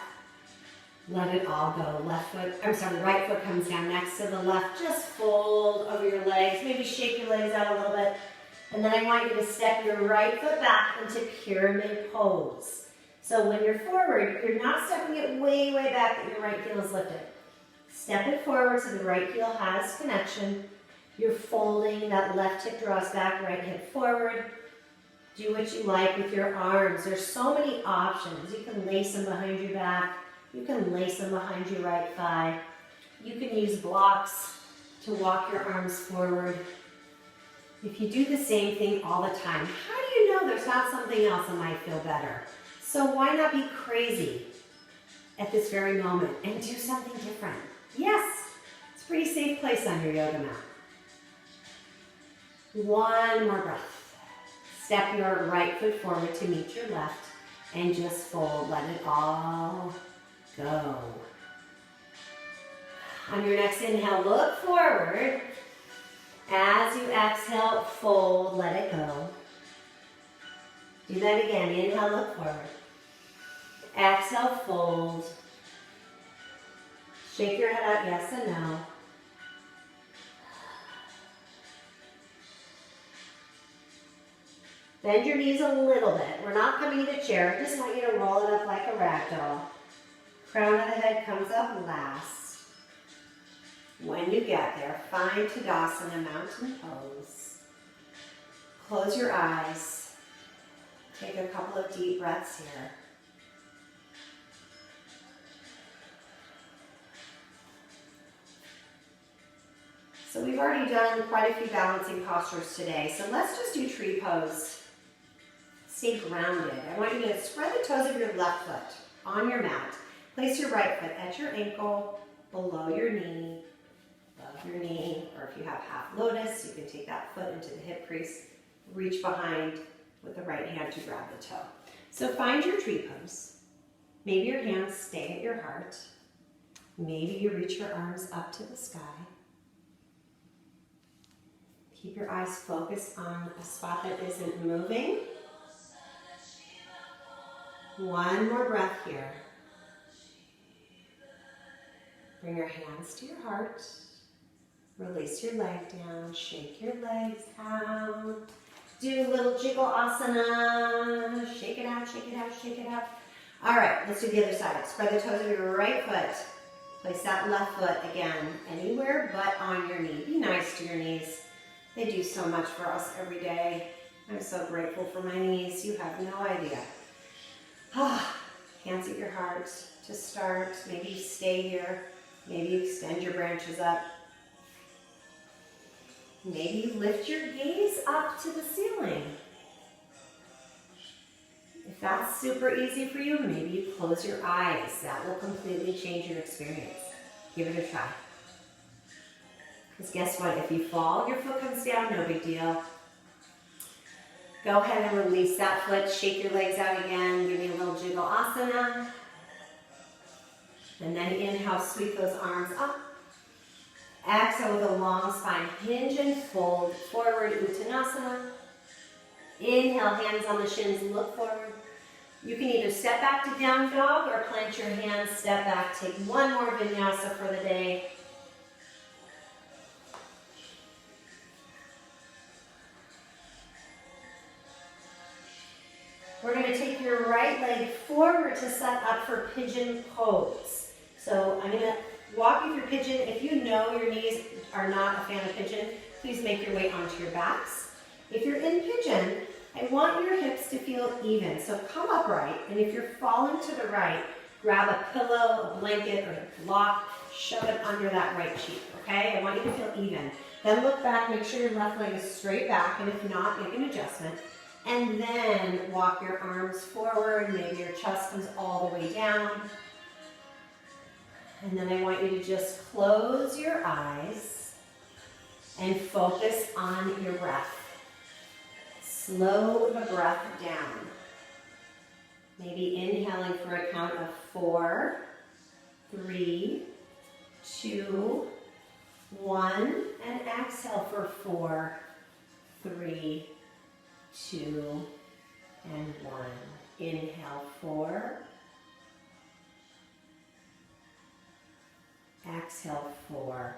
Let it all go. Right foot comes down next to the left. Just fold over your legs. Maybe shake your legs out a little bit. And then I want you to step your right foot back into pyramid pose. So when you're forward, you're not stepping it way, way back that your right heel is lifted. Step it forward so the right heel has connection. You're folding, that left hip draws back, right hip forward. Do what you like with your arms. There's so many options. You can lace them behind your back. You can lace them behind your right thigh. You can use blocks to walk your arms forward. If you do the same thing all the time, how do you know there's not something else that might feel better? So why not be crazy at this very moment and do something different? Yes, it's a pretty safe place on your yoga mat. 1 more breath. Step your right foot forward to meet your left and just fold. Let it all go. On your next inhale, look forward. As you exhale, fold, let it go. Do that again. Inhale, look forward. Exhale, fold. Shake your head out, yes and no. Bend your knees a little bit. We're not coming to chair. I just want you to roll it up like a rag doll. Crown of the head comes up last. When you get there, find Tadasana, mountain pose. Close your eyes. Take a couple of deep breaths here. So we've already done quite a few balancing postures today. So let's just do tree pose. Stay grounded. I want you to spread the toes of your left foot on your mat. Place your right foot at your ankle, below your knee, above your knee, or if you have half lotus, you can take that foot into the hip crease, reach behind with the right hand to grab the toe. So find your tree pose. Maybe your hands stay at your heart. Maybe you reach your arms up to the sky. Keep your eyes focused on a spot that isn't moving. One more breath here. Bring your hands to your heart. Release your leg down. Shake your legs out. Do a little jiggle asana. Shake it out, shake it out, shake it out. All right, let's do the other side. Spread the toes of your right foot. Place that left foot again, anywhere but on your knee. Be nice to your knees. They do so much for us every day. I'm so grateful for my knees. You have no idea. Hands at your heart to start. Maybe you stay here. Maybe you extend your branches up. Maybe you lift your gaze up to the ceiling. If that's super easy for you, maybe you close your eyes. That will completely change your experience. Give it a try. Because guess what? If you fall, your foot comes down, no big deal. Go ahead and release that foot. Shake your legs out again. Give me a little jiggle asana. And then inhale, sweep those arms up. Exhale with a long spine. Hinge and fold forward, Uttanasana. Inhale, hands on the shins, look forward. You can either step back to down dog or plant your hands, step back. Take one more vinyasa for the day. We're going to take your right leg forward to set up for pigeon pose. So I'm going to walk you through pigeon. If you know your knees are not a fan of pigeon, please make your way onto your backs. If you're in pigeon, I want your hips to feel even. So come upright, and if you're falling to the right, grab a pillow, a blanket, or a block, shove it under that right cheek, okay? I want you to feel even. Then look back, make sure your left leg is straight back, and if not, make an adjustment. And then walk your arms forward. Maybe your chest comes all the way down. And then I want you to just close your eyes and focus on your breath. Slow the breath down. Maybe inhaling for a count of 4, 3, 2, 1, and exhale for 4, 3, 2, and 1. Inhale 4. Exhale 4.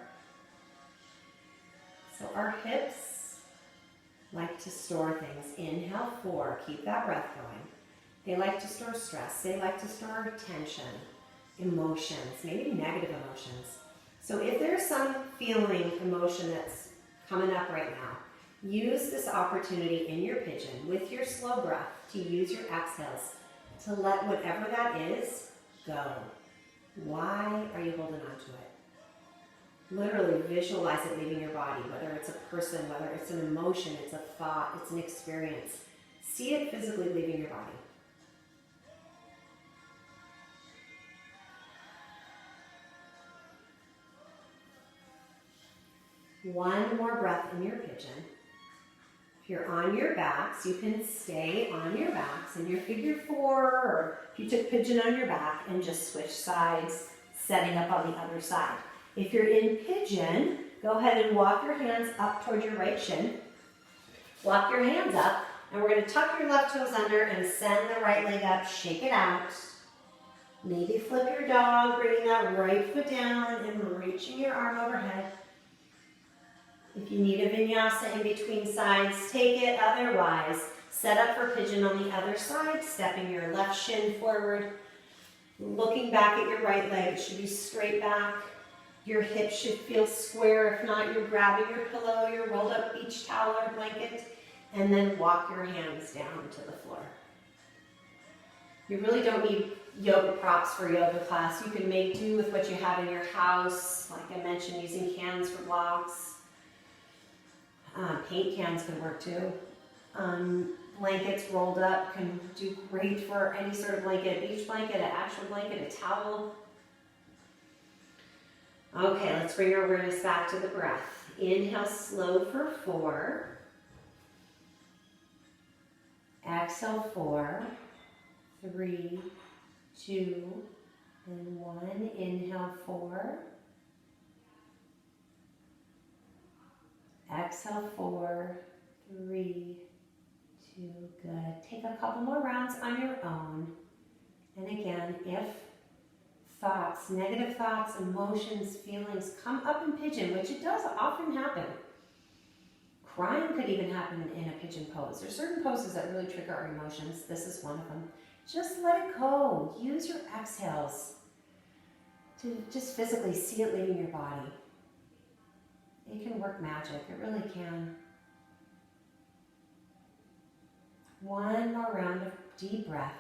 So our hips like to store things. Inhale 4. Keep that breath going. They like to store stress. They like to store tension, emotions, maybe negative emotions. So if there's some feeling, emotion that's coming up right now, use this opportunity in your pigeon with your slow breath to use your exhales to let whatever that is go. Why are you holding on to it? Literally visualize it leaving your body, whether it's a person, whether it's an emotion, it's a thought, it's an experience. See it physically leaving your body. One more breath in your pigeon. If you're on your backs, you can stay on your backs in your figure 4, or if you took pigeon on your back and just switch sides, setting up on the other side. If you're in pigeon, go ahead and walk your hands up toward your right shin. Walk your hands up, and we're going to tuck your left toes under and send the right leg up. Shake it out. Maybe flip your dog, bringing that right foot down and reaching your arm overhead. If you need a vinyasa in between sides, take it. Otherwise, set up for pigeon on the other side, stepping your left shin forward, looking back at your right leg. It should be straight back. Your hips should feel square. If not, you're grabbing your pillow, your rolled up beach towel or blanket. and then walk your hands down to the floor. You really don't need yoga props for yoga class. You can make do with what you have in your house. Like I mentioned, using cans for blocks. Paint cans can work too. Blankets rolled up can do great for any sort of blanket, a beach blanket, an actual blanket, a towel. Okay, let's bring our awareness back to the breath. Inhale slow for 4. Exhale 4, 3, 2, and 1. Inhale 4. Exhale 4, 3, 2, good. Take a couple more rounds on your own. And again, if thoughts, negative thoughts, emotions, feelings come up in pigeon, which it does often happen. Crying could even happen in a pigeon pose. There's certain poses that really trigger our emotions. This is one of them. Just let it go. Use your exhales to just physically see it leaving your body. It can work magic. It really can. One more round of deep breath.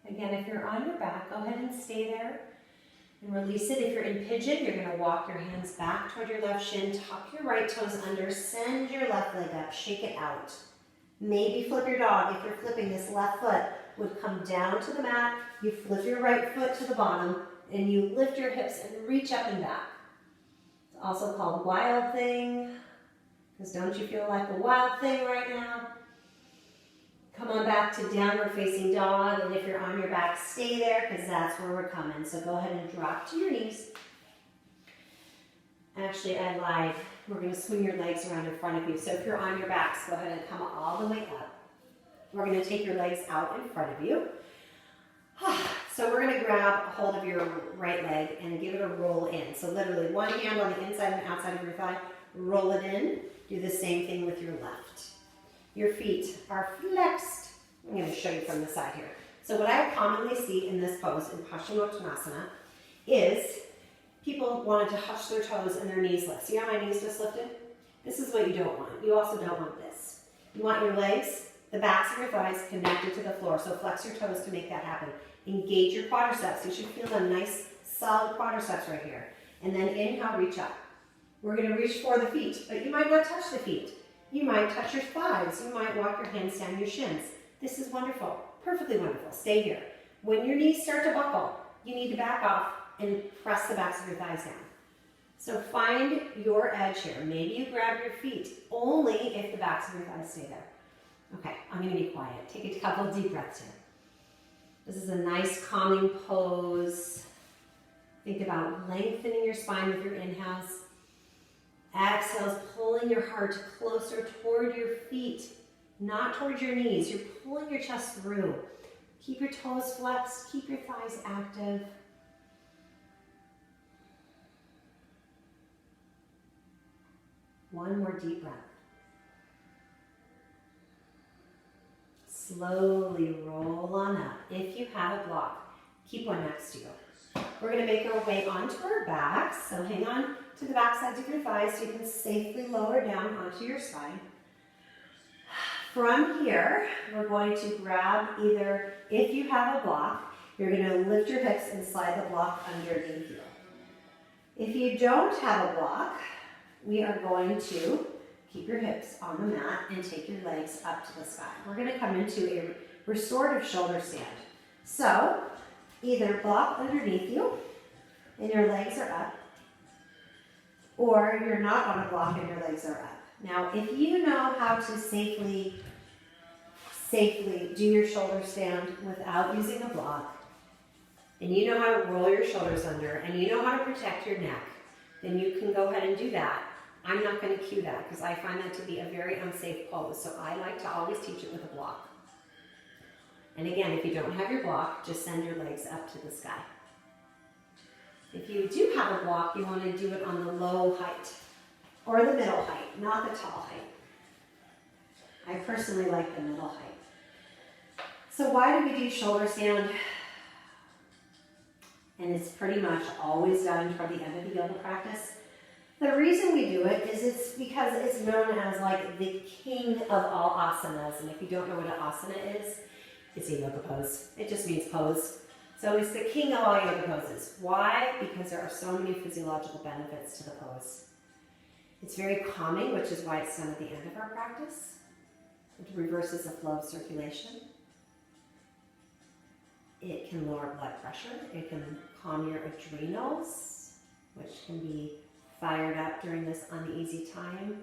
Again, if you're on your back, go ahead and stay there and release it. If you're in pigeon, you're going to walk your hands back toward your left shin, tuck your right toes under, send your left leg up, shake it out. Maybe flip your dog. If you're flipping, this left foot would come down to the mat. You flip your right foot to the bottom, and you lift your hips and reach up and back. It's also called wild thing, because don't you feel like a wild thing right now? Come on back to downward facing dog, and if you're on your back, stay there, because that's where we're coming. So go ahead and drop to your knees. Actually, I lied. We're going to swing your legs around in front of you. So if you're on your backs, go ahead and come all the way up. We're going to take your legs out in front of you. So we're going to grab a hold of your right leg and give it a roll in. So literally one hand on the inside and outside of your thigh, roll it in. Do the same thing with your left. Your feet are flexed. I'm going to show you from the side here. So what I commonly see in this pose, in Paschimottanasana, is people wanting to hush their toes and their knees lift. See how my knees just lifted? This is what you don't want. You also don't want this. You want your legs, the backs of your thighs connected to the floor. So flex your toes to make that happen. Engage your quadriceps. You should feel a nice, solid quadriceps right here. And then inhale, reach up. We're going to reach for the feet, but you might not touch the feet. You might touch your thighs. You might walk your hands down your shins. This is wonderful. Perfectly wonderful. Stay here. When your knees start to buckle, you need to back off and press the backs of your thighs down. So find your edge here. Maybe you grab your feet only if the backs of your thighs stay there. Okay, I'm going to be quiet. Take a couple of deep breaths here. This is a nice calming pose. Think about lengthening your spine with your inhales. Exhales, pulling your heart closer toward your feet, not towards your knees. You're pulling your chest through. Keep your toes flexed, keep your thighs active. One more deep breath. Slowly roll on up. If you have a block, keep one next to you. We're going to make our way onto our backs. So hang on to the back sides of your thighs so you can safely lower down onto your spine. From here, we're going to grab either, if you have a block, you're going to lift your hips and slide the block underneath you. If you don't have a block, we are going to keep your hips on the mat and take your legs up to the sky. We're going to come into a restorative shoulder stand. So, either block underneath you and your legs are up, or you're not on a block and your legs are up. Now, if you know how to safely do your shoulder stand without using a block, and you know how to roll your shoulders under, and you know how to protect your neck, then you can go ahead and do that. I'm not going to cue that because I find that to be a very unsafe pose, so I like to always teach it with a block. And again, if you don't have your block, just send your legs up to the sky. If you do have a block, you want to do it on the low height or the middle height, not the tall height. I personally like the middle height. So why do we do shoulder stand? And it's pretty much always done toward the end of the yoga practice. The reason we do it is it's because it's known as like the king of all asanas. And if you don't know what an asana is, it's a yoga pose. It just means pose. So it's the king of all yoga poses. Why? Because there are so many physiological benefits to the pose. It's very calming, which is why it's done at the end of our practice. It reverses the flow of circulation. It can lower blood pressure. It can calm your adrenals, which can be fired up during this uneasy time.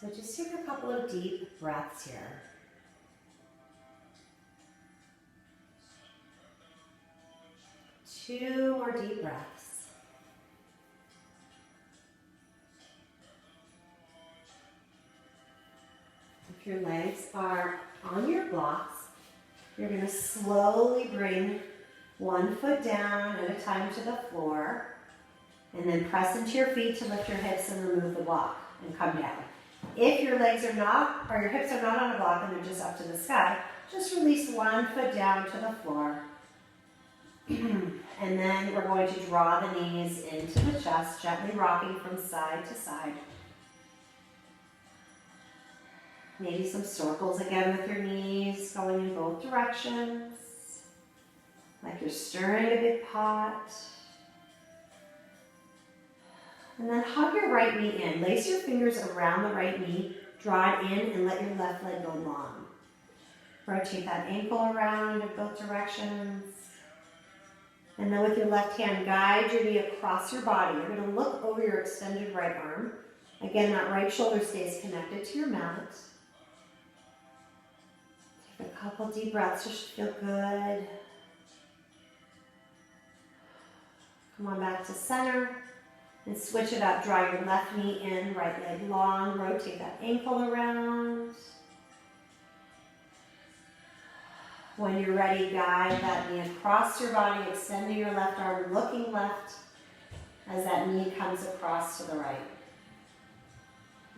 So just take a couple of deep breaths here. Two more deep breaths. If your legs are on your blocks, you're going to slowly bring one foot down at a time to the floor, and then press into your feet to lift your hips and remove the block and come down. If your legs are not, or your hips are not on a block and they're just up to the sky, just release one foot down to the floor. And then we're going to draw the knees into the chest, gently rocking from side to side. Maybe some circles again with your knees going in both directions, like you're stirring a big pot. And then hug your right knee in. Lace your fingers around the right knee, draw it in, and let your left leg go long. Rotate that ankle around in both directions. And then with your left hand, guide your knee across your body. You're going to look over your extended right arm. Again, that right shoulder stays connected to your mat. Take a couple deep breaths, just feel good. Come on back to center and switch it up. Draw your left knee in, right leg long. Rotate that ankle around. When you're ready, guide that knee across your body, extending your left arm, looking left as that knee comes across to the right.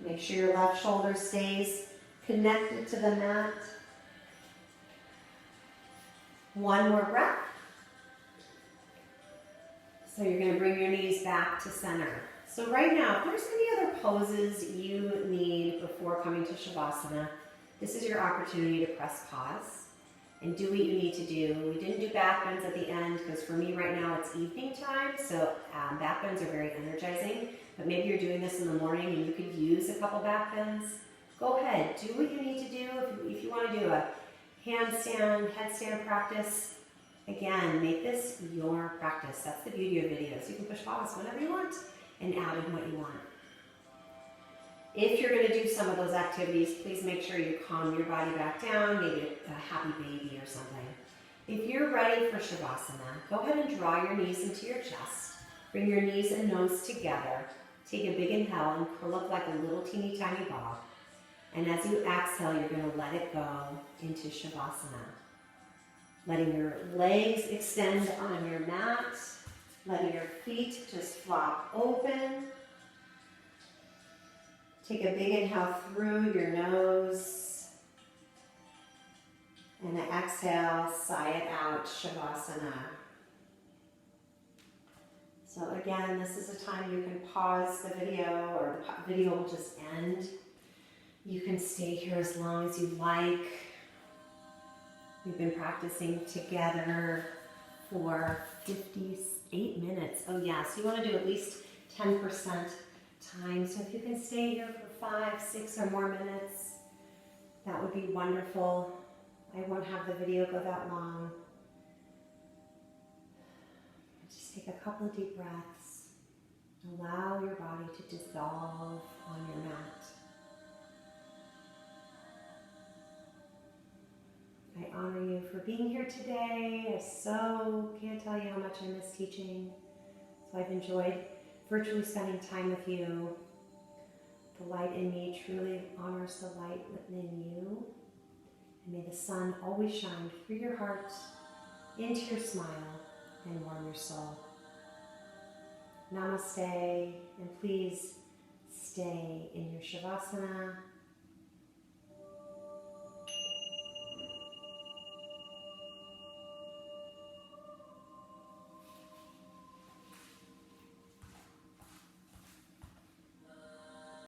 Make sure your left shoulder stays connected to the mat. One more breath. So you're going to bring your knees back to center. So right now, if there's any other poses you need before coming to Shavasana, this is your opportunity to press pause and do what you need to do. We didn't do back bends at the end because for me right now it's evening time, so back bends are very energizing. But maybe you're doing this in the morning and you could use a couple back bends. Go ahead, do what you need to do. If you want to do a handstand, headstand practice, again, make this your practice. That's the beauty of videos. You can push pause whenever you want and add in what you want. If you're going to do some of those activities, please make sure you calm your body back down, maybe a happy baby or something. If you're ready for Shavasana, go ahead and draw your knees into your chest. Bring your knees and nose together. Take a big inhale and curl up like a little teeny tiny ball. And as you exhale, you're going to let it go into Shavasana. Letting your legs extend on your mat. Letting your feet just flop open. Take a big inhale through your nose. And an exhale, sigh it out, Shavasana. So again, this is a time you can pause the video, or the video will just end. You can stay here as long as you like. We've been practicing together for 58 minutes. Oh yes, you want to do at least 10% time. So if you can stay here for 5, 6 or more minutes, that would be wonderful. I won't have the video go that long. Just take a couple of deep breaths. Allow your body to dissolve on your mat. I honor you for being here today. I so can't tell you how much I miss teaching. So I've enjoyed virtually spending time with you. The light in me truly honors the light within you. And may the sun always shine through your heart, into your smile, and warm your soul. Namaste, and please stay in your Shavasana.